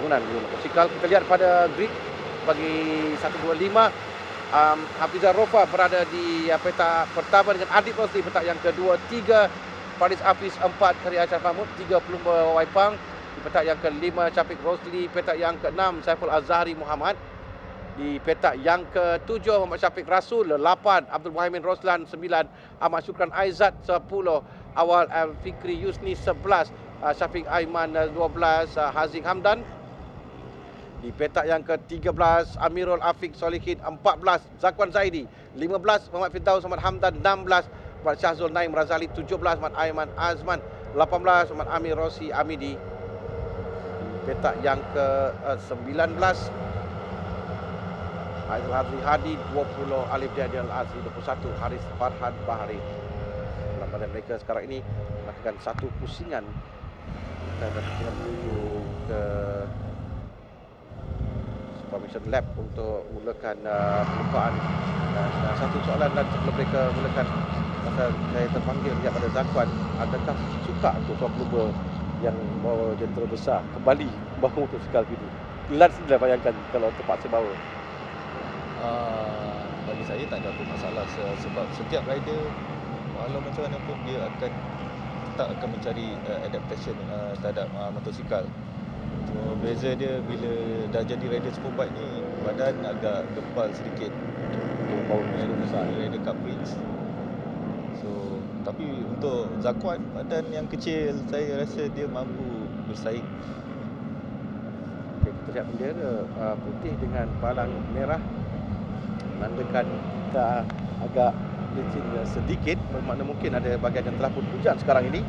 bangunan motosikal. Kita lihat pada grid bagi 125, Hafizah Rofa berada di petak pertama dengan Adib Rosli, petak yang kedua 3, Faris Hafiz 4, Karya Ashraf Mahmud 3, Pelumba Waipang di petak yang ke-5, Syafiq Rosli, petak yang ke-6, Saiful Azhari Muhammad di petak yang ke-7, Muhammad Syafiq Rasul 8, Abdul Muhaimin Roslan 9, Ahmad Syukran Aizat 10, Awal Al-Fikri Yusni 11, Syafiq Aiman 12, Haziq Hamdan. Di petak yang ke-13, Amirul Afiq Solihin 14, Zakwan Zaidi 15, Muhammad Firdaus Muhammad Hamdan 16, Muhammad Syahzul Naim Razali 17, Muhammad Aiman Azman 18, Muhammad Amir Rosi Amidi. Di petak yang ke-19, Aizul Hazri Hadi 20, Alif Daniel Azri 21, Haris Farhan Bahari. Dalam badan mereka sekarang ini melakukan satu pusingan. Kita menuju ke Supervision Lab untuk mulakan perlumbaan. Dan satu soalan dan sebelum mereka mulakan, masa saya terpanggil lihat pada Zakwan, adakah suka untuk seorang pelumba yang bawa jentera besar kembali bawa motosikal gitu? Lans dah bayangkan kalau terpaksa bawa. Bagi saya tak ada apa masalah, sebab setiap rider walau macam mana pun dia tetap akan mencari adaptation terhadap motosikal. Cuma beza dia bila dah jadi rider superbike ni, badan agak gempal sedikit untuk bawa rider besar, rider cup wings. So, tapi untuk Zakwan, badan yang kecil, saya rasa dia mampu bersaing. Okay, kita lihat bendera putih dengan palang merah menandakan kita agak licin sedikit, bermakna mungkin ada bahagian yang telah pun hujan sekarang ini.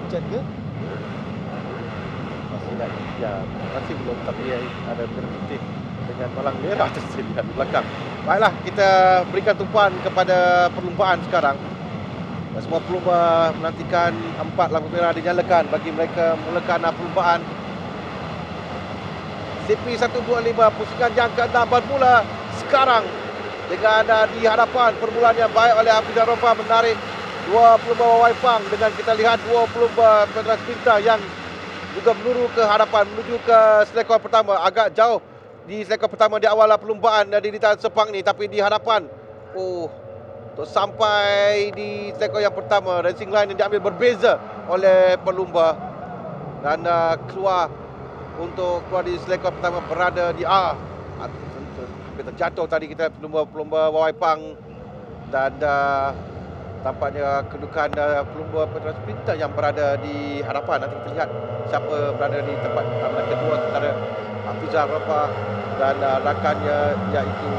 Hujan ke? Masih tak, ya, masih belum, tapi ada bendera putih dengan palang merah saya lihat di belakang. Baiklah, kita berikan tumpuan kepada perlumbaan sekarang. Semua pelumba menantikan 4 lampu merah dinyalakan bagi mereka mulakan perlumbaan. CP125 pusingan yang ke-6 bermula sekarang dengan di hadapan permulaan yang baik oleh Hafizah Rofa menarik 2 pelumba Waipang, dengan kita lihat 2 pelumba Petra Sprinter yang juga meluru ke hadapan menuju ke selekor pertama. Agak jauh di selekor pertama di awal perlumbaan di lintasan Sepang ni, tapi di hadapan untuk sampai di selekor yang pertama, racing line yang diambil berbeza oleh pelumba dan untuk keluar di selekor pertama berada di hampir terjatuh tadi kita pelumba Waipang, dan tampaknya kedudukan pelumba Petra Sprinter yang berada di hadapan. Nanti kita lihat siapa berada di tempat pertama dan kedua antara Hafizah Rofa dan rakannya iaitu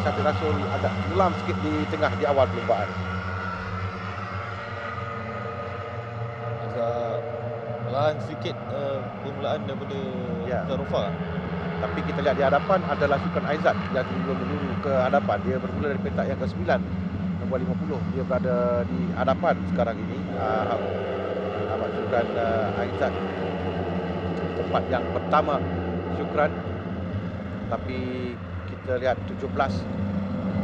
Syafiq Rasul agak tenggelam sikit di tengah di awal perlumbaan. Agak perlahan sedikit permulaan daripada Hafizah Rofa. Tapi kita lihat di hadapan adalah Syukran Aizat yang juga meluru ke hadapan. Dia bermula dari petak yang ke-9, nombor 50. Dia berada di hadapan sekarang ini. Ahmad Syukran Aizat tempat yang pertama Syukran. Tapi kita lihat 17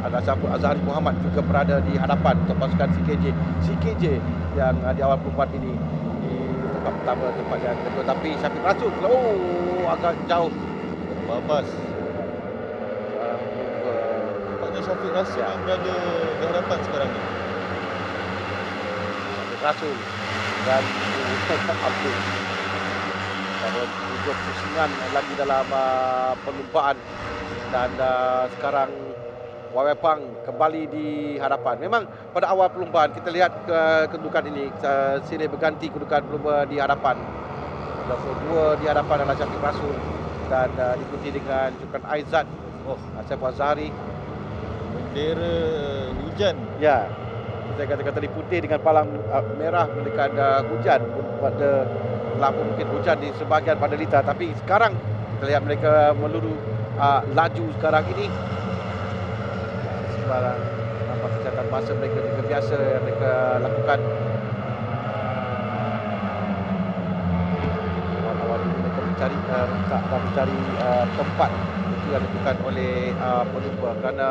adalah Saiful Azhari Muhammad juga berada di hadapan untuk pasukan CKJ yang di awal perlumbaan ini di tempat pertama, tempat yang kedua. Tapi Syafiq Rasul agak jauh. Babas. Nampaknya Syafiq Rasul yang berada di hadapan sekarang ni. Syafiq Rasul dan Abdul. Bahawa 7 pusingan lagi dalam perlumbaan, dan sekarang Waipang kembali di hadapan. Memang pada awal perlumbaan kita lihat kedudukan ini silih berganti kedudukan pelumba di hadapan. Nombor 2 di hadapan adalah Syafiq Rasul dan diikuti dengan Syukran Aizat, Saiful Azhari. Bendera hujan. Ya, saya katakan tadi putih dengan palang merah mendekat hujan. Pada telah pun mungkin hujan di sebahagian Pandalita, tapi sekarang kita lihat mereka meluru laju sekarang ini. Sebarang nampak kesihatan masa mereka juga biasa yang mereka lakukan. Awal-awal ini mereka mencari tempat itu yang dilakukan oleh pelumba, kerana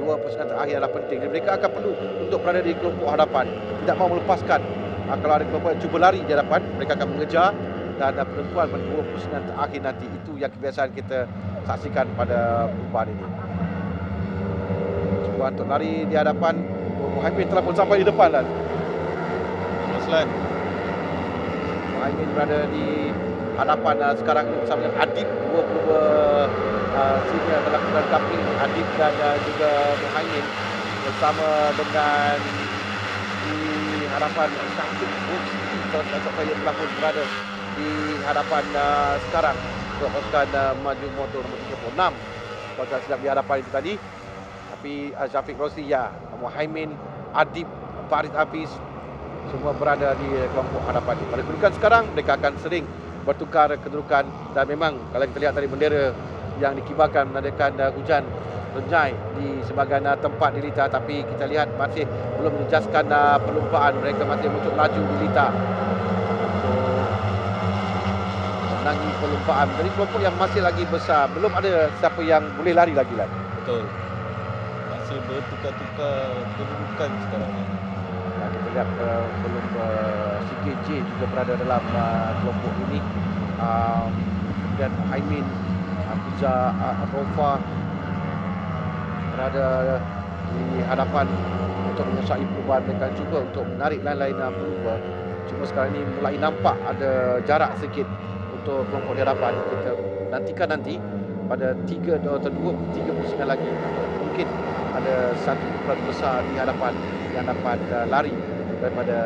2 pusingan terakhir adalah penting dan mereka akan perlu untuk berada di kelompok hadapan, tidak mahu melepaskan Kalau ada kelompok yang cuba lari di hadapan, mereka akan mengejar, dan penentuan pada 2 pusingan terakhir nanti itu yang kebiasaan kita saksikan pada perlombaan ini. Cuba untuk lari di hadapan, Muhaimin telah pun sampai di depan dan Roslan. Muhaimin berada di hadapan sekarang ini bersama dengan Adib, dua pelumba senior dalam kejuaraan kaping, Adib dan juga Muhaimin bersama dengan di hadapan Syafiq Rusdi. Saya telah pun berada di hadapan sekarang untuk pasukan maju motor nombor 36. Kalau tak silap di hadapan itu tadi. Tapi Syafiq Rusdi, ya, Muhaimin, Adib, Faris Hafiz semua berada di kelompok hadapan ini. Pada kedudukan sekarang mereka akan sering bertukar kedudukan, dan memang kalau kita lihat dari bendera yang dikibarkan menandakan hujan renyai di sebahagian tempat di Lita, tapi kita lihat masih belum menjejaskan perlumbaan. Mereka masih muncul laju di Lita untuk menangi perlumbaan. Dari kelompok yang masih lagi besar, belum ada siapa yang boleh lari lagi lah. Betul. Masih bertukar-tukar kedudukan sekarang ni. Kita lihat belum CKJ juga berada dalam kelompok ini. Dan Muhaimin, Hamzah, Rofa berada di hadapan untuk menguasai perubahan. Mereka cuba untuk menarik lain-lain pelumba. Cuma sekarang ini mulai nampak ada jarak sedikit untuk kelompok di hadapan. Kita nantikan nanti pada 3 atau 2-3 pusingan lagi, mungkin ada satu ukuran besar di hadapan yang dapat lari daripada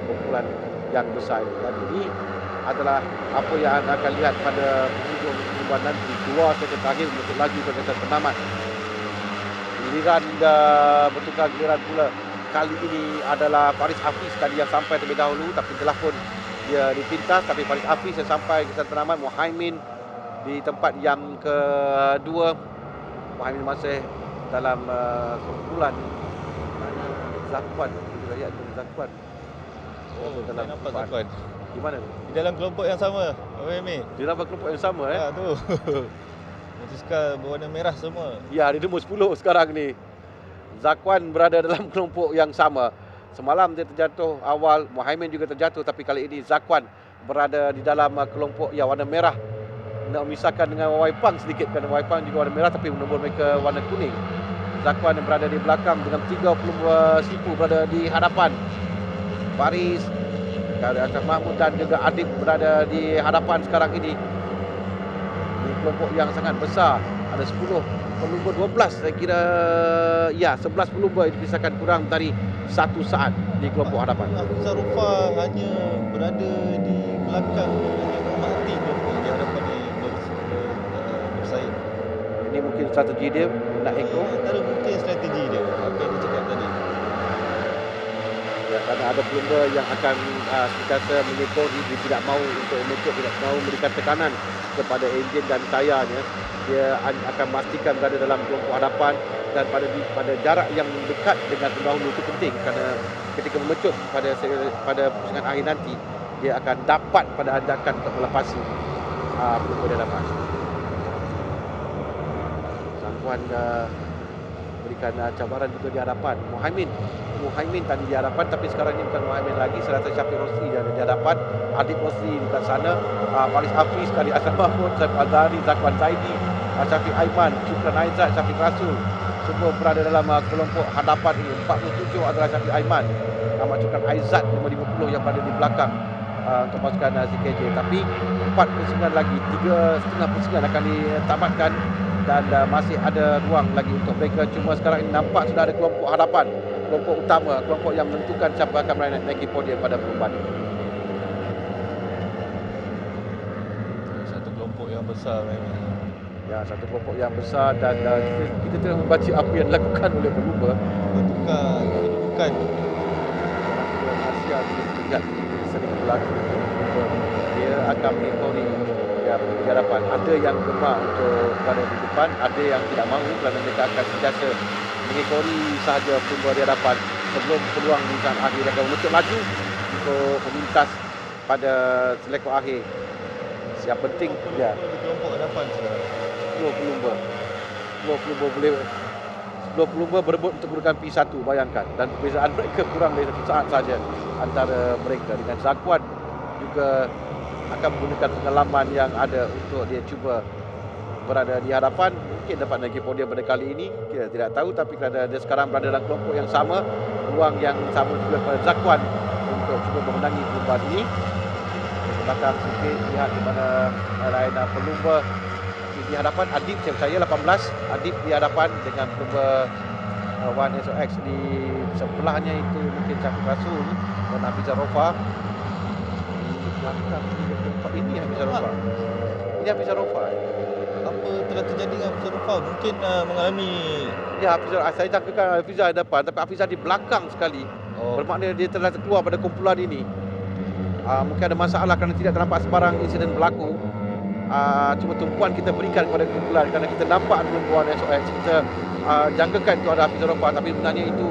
kumpulan yang besar ini. Dan ini adalah apa yang anda akan lihat pada penghujung perlombaan nanti. Dua sesi terakhir untuk laju ke kesan penamat. Giliran bertukar giliran pula kali ini adalah Faris Hafiz tadi yang sampai terlebih dahulu, tapi telah pun dia dipintas. Tapi Faris Hafiz yang sampai kesan penamat. Muhaimin di tempat yang kedua. Muhaimin masih dalam kumpulan Zakwan. Kita lihat Zakwan. Saya nampak Zakwan. Di mana? Di dalam kelompok yang sama, Muhaimin. Di dalam kelompok yang sama Ya, tu. Motosikal berwarna merah semua. Ya, dia nombor 10 sekarang ni. Zakwan berada dalam kelompok yang sama. Semalam dia terjatuh awal, Muhaimin juga terjatuh, tapi kali ini Zakwan berada di dalam kelompok yang warna merah. Nak memisahkan dengan Wai Pang sedikit, kerana Wai Pang juga warna merah tapi nombor mereka warna kuning. Zakwan yang berada di belakang dengan 30 sipu berada di hadapan. Faris, Ashraf Mahmud dan juga Adib berada di hadapan sekarang ini. Di kelompok yang sangat besar, ada 10 pelumba, 12 saya kira, ya, 11 pelumba dipisahkan kurang dari 1 saat di kelompok hadapan. Hamzah Rufa hanya berada di belakang, hanya menghormati kelompok di hadapan ni bersaing. Ini mungkin strategi dia nak ekor. Antara mungkin strategi dia, apa yang dia cakap tadi. Ya, kerana ada pelumba yang akan sentiasa mengekor, dia tidak mahu untuk mengekor, tidak mahu memberikan tekanan kepada enjin dan tayarnya. Dia akan memastikan berada dalam kelompok hadapan, dan pada jarak yang dekat dengan pendahulu itu penting, kerana ketika memecut pada pusingan akhir nanti, dia akan dapat pada anjakan untuk melepasi pelumba di hadapan. Sangkuan berikan cabaran juga di hadapan. Muhaimin tadi di hadapan, tapi sekarang ini bukan Muhaimin lagi. Saya rasa Syafiq Rusdi yang ada di hadapan. Adib Rusdi di sana. Faris Hafiz, Kadi Ashraf Mahmud, Saif Azhari, Zakwan Zaidi, Syafiq Aiman, Syukran Aizat, Syafiq Rasul. Semua berada dalam kelompok hadapan ini. 47 adalah Syafiq Aiman. Ahmad Syukran Aizat, 50 yang berada di belakang untuk pasukan CKJ. Tapi 4 pusingan lagi, 3,5 pusingan akan ditamatkan, dan masih ada ruang lagi untuk mereka. Cuma sekarang ini nampak sudah ada kelompok hadapan, kelompok utama, kelompok yang menentukan siapa akan menaiki podium pada perlombaan ini. Satu kelompok yang besar memang. Ya, satu kelompok yang besar, dan kita tengah membaca apa yang dilakukan oleh pelumba. Bertukar kedudukan. Asia juga sering berlaku. Dia akan mengikori di hadapan. Ada yang gemar untuk berada di depan, ada yang tidak mahu, kerana mereka akan sentiasa mengikori sahaja pelumba di hadapan sebelum peluang di saat akhir. Mereka menutup laju untuk memintas pada selekor akhir. Yang penting Di kelompok hadapan sekarang. dua pelumba boleh dua pelumba berebut untuk kedudukan P1, bayangkan. Dan perbezaan mereka kurang dari 1 saat saja antara mereka. Dengan Zakwan juga akan menggunakan pengalaman yang ada untuk dia cuba berada di hadapan. Mungkin dapat naik podium pada kali ini, kita tidak tahu. Tapi kerana dia sekarang berada dalam kelompok yang sama, peluang yang sama juga kepada Zakwan untuk cuba memenangi perlumbaan ini. Belakang sikit, lihat di mana lain pelumba di hadapan. Adib, saya percaya 18 Adib di hadapan dengan pelumba One SOX. Di sebelahnya itu mungkin Syafiq Rasul dan Hafizah Rofa. Di belakang ini Hafizah Rofa. Ini Hafizah Rofa. Apa telah terjadi dengan Hafizah Rofa? Mungkin mengalami... Ya, Hafizah, saya jangkakan Hafizah di depan, tapi Hafizah di belakang sekali. Bermakna dia telah terkeluar pada kumpulan ini. Mungkin ada masalah kerana tidak terdapat sebarang insiden berlaku. Cuma tumpuan kita berikan kepada kumpulan kerana kita nampak pelumbuan SOX. Kita jangkakan itu ada Hafizah Rofa, tapi sebenarnya itu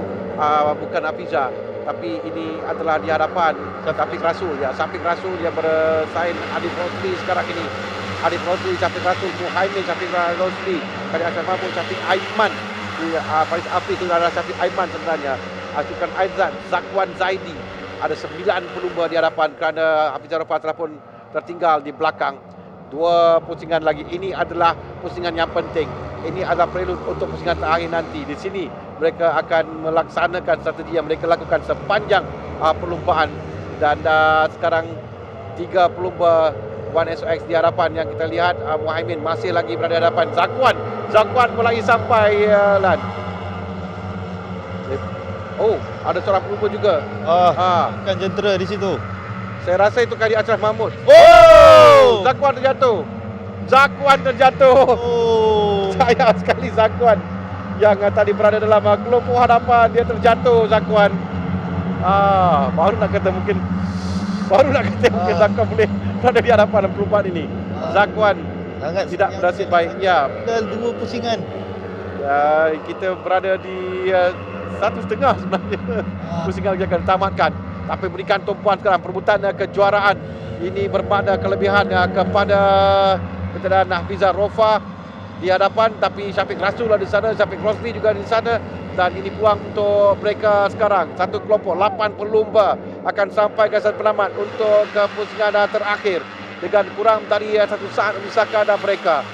bukan Hafizah. Tapi ini adalah di hadapan Syafiq Rasul. Ya, Syafiq Rasul yang bersaing Adib Rosli sekarang ini. Adib Rosli, Syafiq Rasul, Muhaimin, Syafiq Rosli, Khalid Ashraf Mahmud, Syafiq Aiman. Faris Afiq itu adalah Syafiq Aiman sebenarnya. Syukran Aizan, Zakwan Zaidi. Ada 9 pelumba di hadapan kerana Hafizah Rofa telah pun tertinggal di belakang. 2 pusingan lagi. Ini adalah pusingan yang penting. Ini adalah prelude untuk pusingan terakhir nanti. Di sini mereka akan melaksanakan strategi yang mereka lakukan sepanjang perlumbaan. Dan sekarang 3 pelumba One SOX di hadapan yang kita lihat. Muhaimin masih lagi berada di hadapan. Zakwan mulai sampai Lan. Oh, ada seorang pelumba juga. Kan jentera di situ. Saya rasa itu Khalid Ashraf Mahmud. Oh! Zakwan terjatuh. Oh! Sayang sekali Zakwan yang tadi berada dalam kelompok hadapan. Dia terjatuh, Zakwan. Baru nak kata mungkin Zakwan boleh berada di hadapan dalam perlumbaan ini. Zakwan Sangat tidak bernasib baik. Ya, tinggal 2 pusingan. kita berada di 1.5 sebenarnya. Pusingan lagi akan tamatkan. Tapi berikan tumpuan sekarang perebutan kejuaraan. Ini bermakna kelebihan kepada veteran Hafizah Rofa di hadapan. Tapi Syafiq Rasul ada di sana, Syafiq Rosli juga di sana. Dan ini peluang untuk mereka sekarang. Satu kelompok 8 pelumba akan sampai ke saat penamat untuk ke pusingan terakhir. Dengan kurang dari 1 saat memisahkan mereka.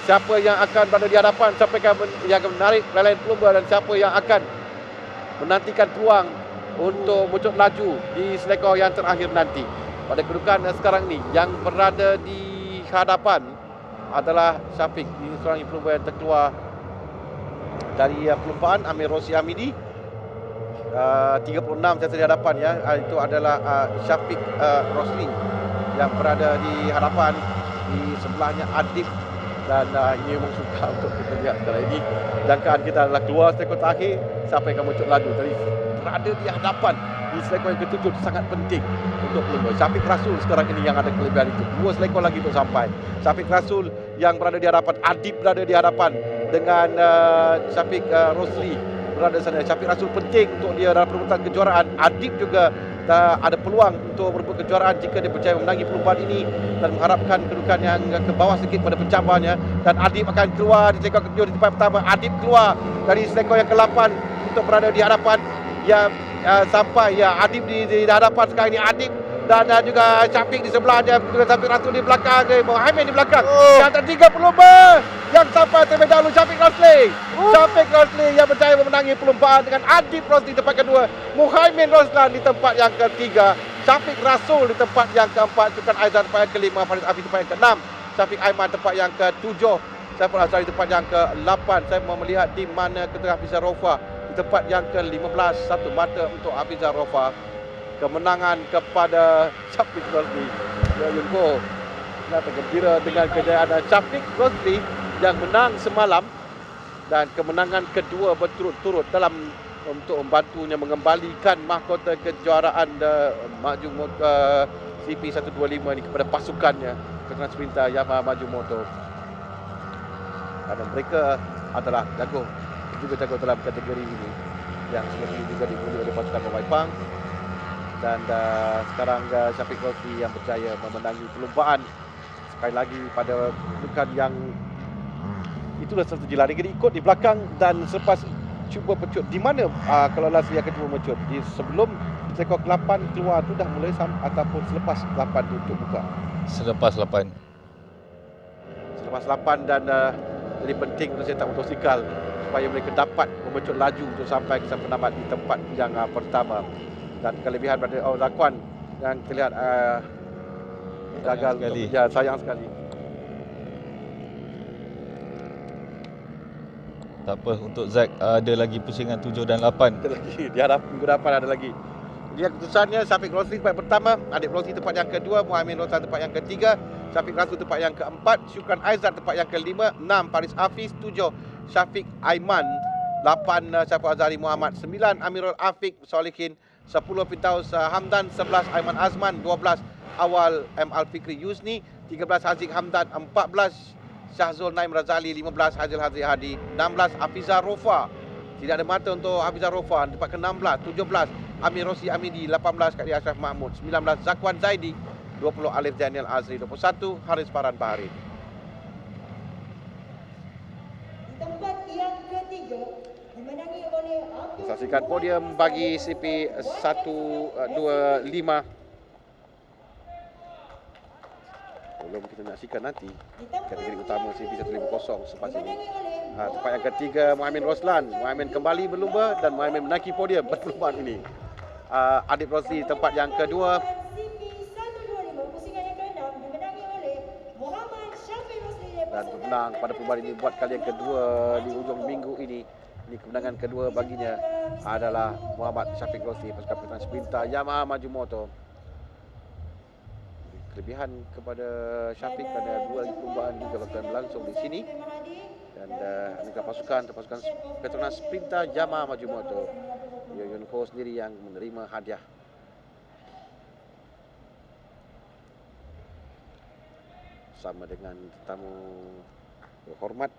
Siapa yang akan berada di hadapan, siapa yang akan menarik lain pelumba dan siapa yang akan menantikan peluang untuk muncul laju di selekor yang terakhir nanti. Pada kedudukan sekarang ni yang berada di hadapan adalah Syafiq. Ini seorang pelumba yang terkeluar dari perlumbaan, Amir Rosi Hamidi. 36 saya di hadapan ya. Itu adalah Syafiq Rosli yang berada di hadapan. Di sebelahnya Adib. Dan ini memang suka untuk kita lihat sekarang ini. Jangkaan kita adalah keluar selekor terakhir, siapa yang akan muncul laju. Tadi berada di hadapan di selekor yang ke-7 itu sangat penting untuk pelumba. Syafiq Rasul sekarang ini yang ada kelebihan itu. 2 selekor lagi untuk sampai. Syafiq Rasul yang berada di hadapan, Adib berada di hadapan dengan Syafiq Rosli berada di sana. Syafiq Rasul penting untuk dia dalam perebutan kejuaraan. Adib juga ada peluang untuk berebut kejuaraan jika dia percaya memenangi perlumbaan ini dan mengharapkan kedudukan yang ke bawah sedikit pada pencabarnya. Dan Adib akan keluar di selekor ke-7 di tempat pertama. Adib keluar dari selekor yang ke-8 untuk berada di hadapan. Sampai Adib di hadapan sekarang ini. Adib dan juga Syafiq di sebelahnya, Syafiq Rasul di belakang dia, Muhaimin di belakang. Yang ada 3 pelumba yang sampai terlebih dahulu. Syafiq Rosli yang berjaya memenangi perlumbaan dengan Adib Rosli di tempat kedua, Muhaimin Roslan di tempat yang ketiga, Syafiq Rasul di tempat yang keempat, Syukran Aizan tempat yang kelima, Faris Afiq tempat yang keenam, Syafiq Aiman tempat yang ketujuh, Saiful Azhari tempat yang ke-8. Saya mau melihat di mana ketua Hafizah Rofa di tempat yang ke-15. Satu mata untuk Hafizah Rofa. Kemenangan kepada Syafiq Rosli. Yunko tergembira dengan kejayaan Syafiq Rosli yang menang semalam dan kemenangan kedua berturut-turut dalam untuk membantunya mengembalikan mahkota kejuaraan Maju CP125 ini kepada pasukannya, kejuaraan sprinter Yamaha Maju Moto. Kerana mereka adalah jago dalam kategori ini yang seperti juga dimulai oleh pasukan Waipang. Dan sekarang Syafiq Rosli yang berjaya memenangi perlumbaan sekali lagi pada kedudukan itulah strategi lari. Dia ikut di belakang dan selepas cuba pecut di mana kalau Lasli akan cuba mecut sebelum sekor ke-8 keluar tu dah mulai ataupun selepas 8 tu untuk buka. Selepas 8. Selepas 8 dan jadi penting untuk cetak motosikal supaya mereka dapat memecut laju untuk sampai ke penamat di tempat yang pertama. Dan kelebihan pada Zakwan yang terlihat gagal sekali. Ya, sayang sekali. Tak apa, untuk Zack ada lagi pusingan 7 dan 8. Ada lagi, diharap minggu depan ada lagi. Dia keputusannya Syafiq Rosli tempat pertama, Adik Rosli tempat yang kedua, Muhammad Roslan tempat yang ketiga, Syafiq Rasul tempat yang keempat, Syukran Aizat tempat yang kelima, 6 Faris Hafiz, 7 Syafiq Aiman, 8 Syafiq Azhari Muhammad, 9 Amirul Afiq Solihin, 10 Firdaus Hamdan, 11 Aiman Azman, 12 Awal M. Al-Fikri Yuzni, 13 Haziq Hamdan, 14 Syahzul Naim Razali, 15 Hazil Hazri Hadi, 16 Hafizah Rofa. Tidak ada mata untuk Hafizah Rofa tempat ke-16, 17 Amir Rosi Amidi, 18 Kak Ashraf Mahmud, 19 Zakwan Zaidi, 20 Alif Daniel Azri, 21 Haris Farhan Bahari. Tempat yang ketiga dimenangi oleh Abdul. Saksikan podium bagi CP 125. Belum kita saksikan nanti kategori utama CP 150 selepas ini. Tempat yang ketiga Muhammad Roslan. Muhammad kembali berlumba dan Muhammad menaiki podium perlombaan ini. Adik Rosli tempat yang kedua. Dan menang pada perlombaan ini buat kali yang kedua di ujung minggu ini. Ini kemenangan kedua baginya adalah Muhammad Syafiq Rosli pasukan peteran sprinter Yamaha Maju Motor. Kelebihan kepada Syafiq pada dua lagi perlombaan juga akan berlangsung di sini. Dan negara pasukan Petronas Sprinter Yamaha Maju Motor, Yoyon Ho sendiri yang menerima hadiah. Sama dengan tetamu hormat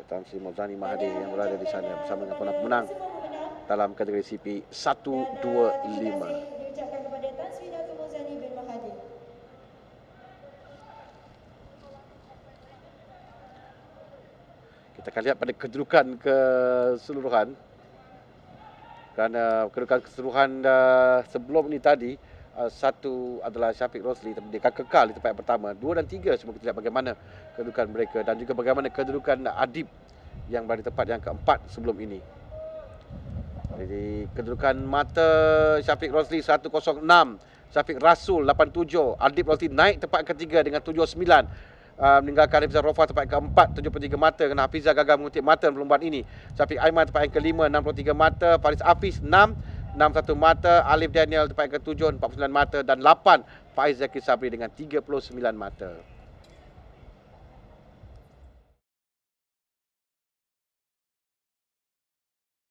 Tan Sri Mauzani Mahathir yang berada di sana bersama dengan pemenang dalam kategori CP 125. Kita akan lihat pada kedudukan keseluruhan. Kerana kedudukan keseluruhan sebelum ni tadi, satu adalah Syafiq Rosli, dia kekal di tempat yang pertama. 2 dan 3 semua kita lihat bagaimana kedudukan mereka dan juga bagaimana kedudukan Adib yang berada di tempat yang keempat sebelum ini. Jadi kedudukan mata Syafiq Rosli 106, Syafiq Rasul 87, Adib Rosli naik tempat ketiga dengan 79. Meninggalkan Hafizah Rofa tempat keempat 73 mata kerana Hafizah gagal mengutip mata dalam perlombaan ini. Syafiq Aiman tempat yang kelima 63 mata, Faris Hafiz 61 mata, Alif Daniel tempat yang ketujuh 49 mata dan 8 Faiz Zaki Sabri dengan 39 mata.